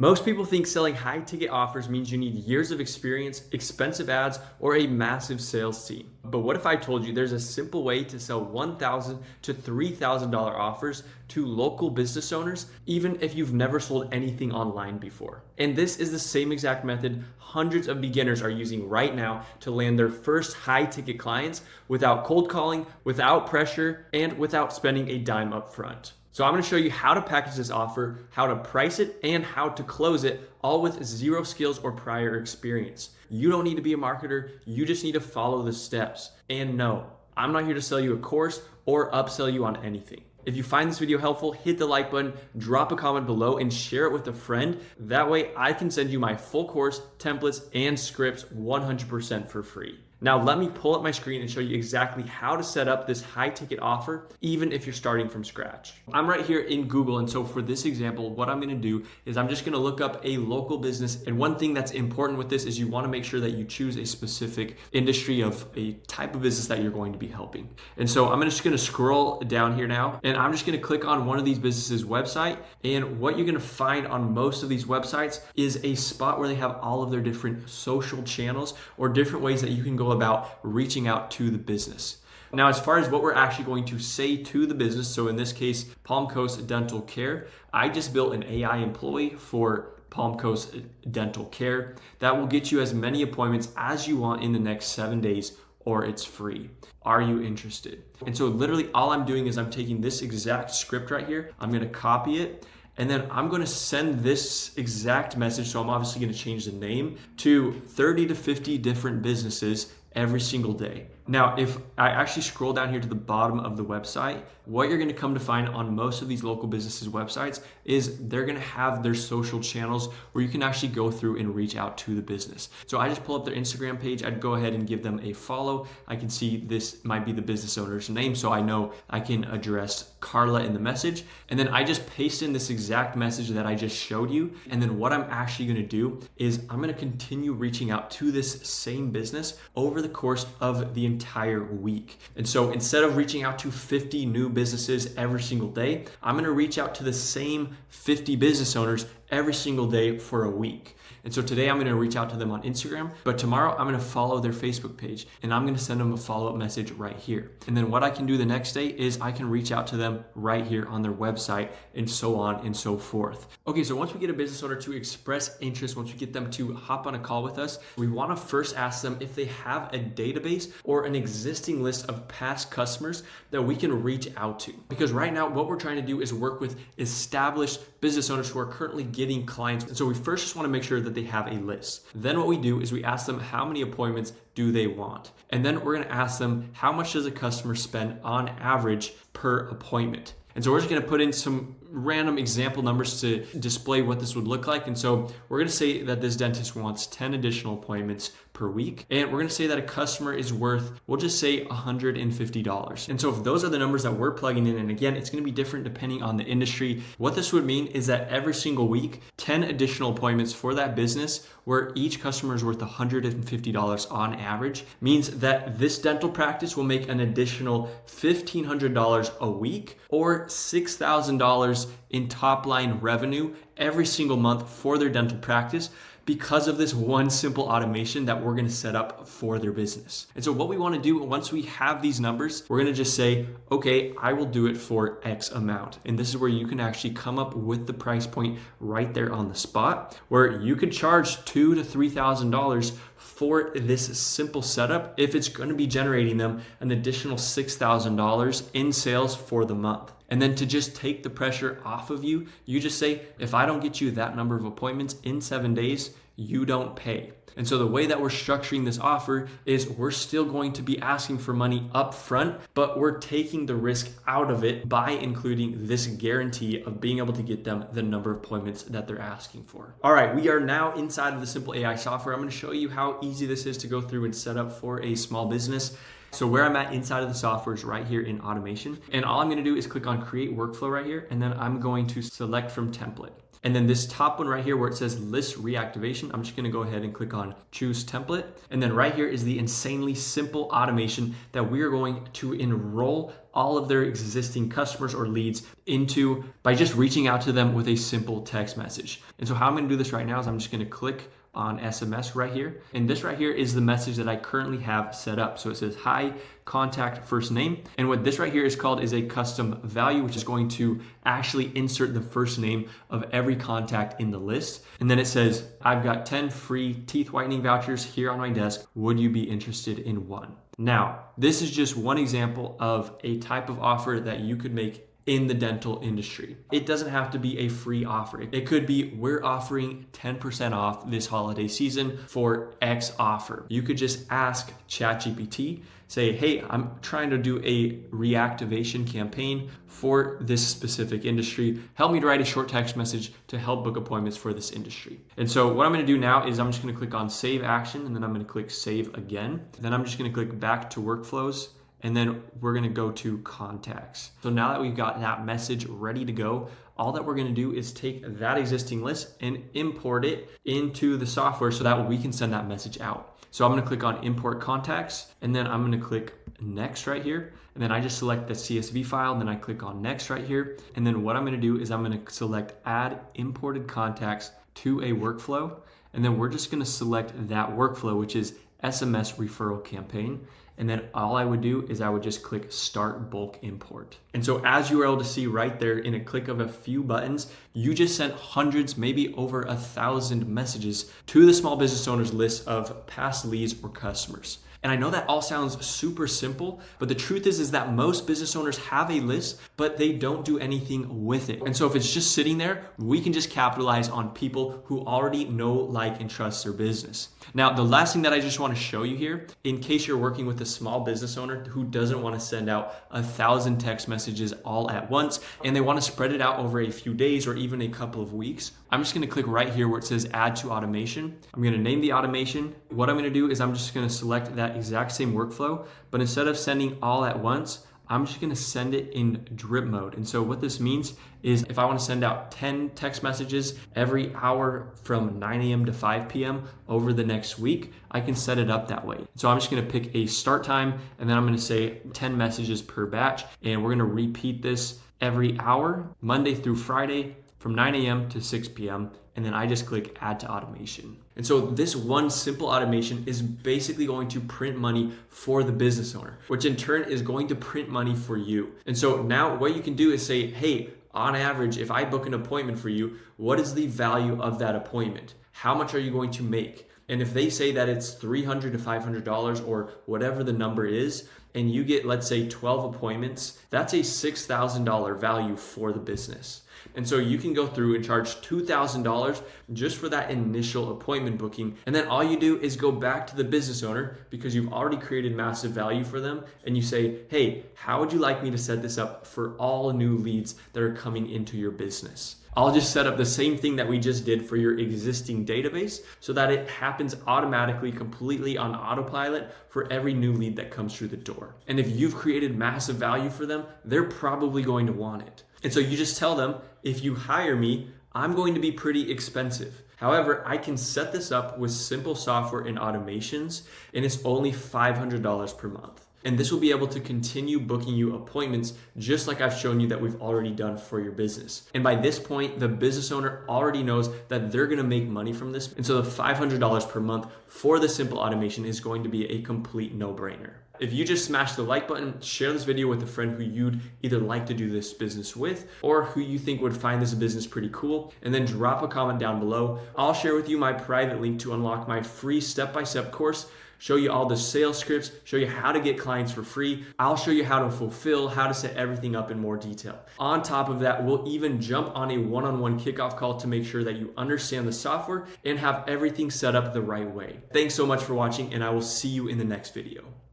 Most people think selling high ticket offers means you need years of experience, expensive ads, or a massive sales team. But what if I told you there's a simple way to sell $1,000 to $3,000 offers to local business owners, even if you've never sold anything online before? And this is the same exact method hundreds of beginners are using right now to land their first high ticket clients without cold calling, without pressure, and without spending a dime up front. So I'm going to show you how to package this offer, how to price it, and how to close it, all with zero skills or prior experience. You don't need to be a marketer. You just need to follow the steps. And no, I'm not here to sell you a course or upsell you on anything. If you find this video helpful, hit the like button, drop a comment below, and share it with a friend. That way I can send you my full course, templates, and scripts 100% for free. Now let me pull up my screen and show you exactly how to set up this high ticket offer, even if you're starting from scratch. I'm right here in Google, and so for this example, what I'm gonna do is I'm just gonna look up a local business. And one thing that's important with this is you wanna make sure that you choose a specific industry of a type of business that you're going to be helping. And so I'm just gonna scroll down here now, and I'm just gonna click on one of these businesses' website. And what you're gonna find on most of these websites is a spot where they have all of their different social channels or different ways that you can go about reaching out to the business. Now, as far as what we're actually going to say to the business, so in this case, Palm Coast Dental Care, I just built an AI employee for Palm Coast Dental Care that will get you as many appointments as you want in the next 7 days, or it's free. Are you interested? And so literally all I'm doing is I'm taking this exact script right here, I'm gonna copy it, and then I'm gonna send this exact message, so I'm obviously gonna change the name, to 30 to 50 different businesses every single day. Now, if I actually scroll down here to the bottom of the website, what you're gonna come to find on most of these local businesses' websites is they're gonna have their social channels where you can actually go through and reach out to the business. So I just pull up their Instagram page, I'd go ahead and give them a follow. I can see this might be the business owner's name, so I know I can address Carla in the message. And then I just paste in this exact message that I just showed you. And then what I'm actually gonna do is I'm gonna continue reaching out to this same business over the course of the entire week. And so instead of reaching out to 50 new businesses every single day, I'm gonna reach out to the same 50 business owners every single day for a week. And so today I'm gonna reach out to them on Instagram, but tomorrow I'm gonna follow their Facebook page and I'm gonna send them a follow-up message right here. And then what I can do the next day is I can reach out to them right here on their website, and so on and so forth. Okay, so once we get a business owner to express interest, once we get them to hop on a call with us, we wanna first ask them if they have a database or an existing list of past customers that we can reach out to. Because right now what we're trying to do is work with established business owners who are currently getting clients. And so we first just wanna make sure that they have a list. Then what we do is we ask them how many appointments do they want? And then we're gonna ask them how much does a customer spend on average per appointment? And so we're just gonna put in some random example numbers to display what this would look like. And so we're gonna say that this dentist wants 10 additional appointments per week. And we're gonna say that a customer is worth, we'll just say $150. And so if those are the numbers that we're plugging in, and again, it's gonna be different depending on the industry, what this would mean is that every single week, 10 additional appointments for that business where each customer is worth $150 on average means that this dental practice will make an additional $1,500 a week or $6,000 in top line revenue every single month for their dental practice because of this one simple automation that we're gonna set up for their business. And so what we wanna do once we have these numbers, we're gonna just say, okay, I will do it for X amount. And this is where you can actually come up with the price point right there on the spot, where you could charge $2,000 to $3,000 for this simple setup if it's gonna be generating them an additional $6,000 in sales for the month. And then to just take the pressure off of you, you just say, if I don't get you that number of appointments in 7 days, you don't pay. And so the way that we're structuring this offer is we're still going to be asking for money up front, but we're taking the risk out of it by including this guarantee of being able to get them the number of appointments that they're asking for. All right, we are now inside of the Simple AI software. I'm gonna show you how easy this is to go through and set up for a small business. So where I'm at inside of the software is right here in automation. And all I'm gonna do is click on create workflow right here. And then I'm going to select from template. And then this top one right here where it says list reactivation, I'm just gonna go ahead and click on choose template. And then right here is the insanely simple automation that we are going to enroll all of their existing customers or leads into by just reaching out to them with a simple text message. And so how I'm gonna do this right now is I'm just gonna click on SMS right here. And this right here is the message that I currently have set up. So it says, hi, contact first name. And what this right here is called is a custom value, which is going to actually insert the first name of every contact in the list. And then it says, I've got 10 free teeth whitening vouchers here on my desk. Would you be interested in one? Now, this is just one example of a type of offer that you could make in the dental industry. It doesn't have to be a free offer. It could be, we're offering 10% off this holiday season for X offer. You could just ask ChatGPT, say, hey, I'm trying to do a reactivation campaign for this specific industry. Help me to write a short text message to help book appointments for this industry. And so what I'm gonna do now is I'm just gonna click on save action, and then I'm gonna click save again. Then I'm just gonna click back to workflows, and then we're gonna go to contacts. So now that we've got that message ready to go, all that we're gonna do is take that existing list and import it into the software so that we can send that message out. So I'm gonna click on import contacts, and then I'm gonna click next right here. And then I just select the CSV file, and then I click on next right here. And then what I'm gonna do is I'm gonna select add imported contacts to a workflow. And then we're just gonna select that workflow, which is SMS referral campaign. And then all I would do is I would just click start bulk import. And so as you were able to see right there in a click of a few buttons, you just sent hundreds, maybe over 1,000 messages to the small business owners list of past leads or customers. And I know that all sounds super simple, but the truth is that most business owners have a list, but they don't do anything with it. And so if it's just sitting there, we can just capitalize on people who already know, like, and trust their business. Now, the last thing that I just want to show you here, in case you're working with a small business owner who doesn't want to send out 1,000 text messages all at once, and they want to spread it out over a few days or even a couple of weeks, I'm just going to click right here where it says add to automation. I'm going to name the automation. What I'm going to do is I'm just going to select that exact same workflow, but instead of sending all at once, I'm just gonna send it in drip mode. And so what this means is if I wanna send out 10 text messages every hour from 9 a.m. to 5 p.m. over the next week, I can set it up that way. So I'm just gonna pick a start time, and then I'm gonna say 10 messages per batch, and we're gonna repeat this every hour, Monday through Friday, from 9 a.m. to 6 p.m. And then I just click add to automation. And so this one simple automation is basically going to print money for the business owner, which in turn is going to print money for you. And so now what you can do is say, hey, on average, if I book an appointment for you, what is the value of that appointment? How much are you going to make? And if they say that it's $300 to $500 or whatever the number is, and you get, let's say, 12 appointments, that's a $6,000 value for the business. And so you can go through and charge $2,000 just for that initial appointment booking. And then all you do is go back to the business owner because you've already created massive value for them. And you say, hey, how would you like me to set this up for all new leads that are coming into your business? I'll just set up the same thing that we just did for your existing database so that it happens automatically, completely on autopilot for every new lead that comes through the door. And if you've created massive value for them, they're probably going to want it. And so you just tell them, if you hire me, I'm going to be pretty expensive. However, I can set this up with simple software and automations, and it's only $500 per month. And this will be able to continue booking you appointments just like I've shown you that we've already done for your business. And by this point, the business owner already knows that they're gonna make money from this. And so the $500 per month for the simple automation is going to be a complete no-brainer. If you just smash the like button, share this video with a friend who you'd either like to do this business with or who you think would find this business pretty cool, and then drop a comment down below. I'll share with you my private link to unlock my free step-by-step course, show you all the sales scripts, show you how to get clients for free. I'll show you how to fulfill, how to set everything up in more detail. On top of that, we'll even jump on a one-on-one kickoff call to make sure that you understand the software and have everything set up the right way. Thanks so much for watching, and I will see you in the next video.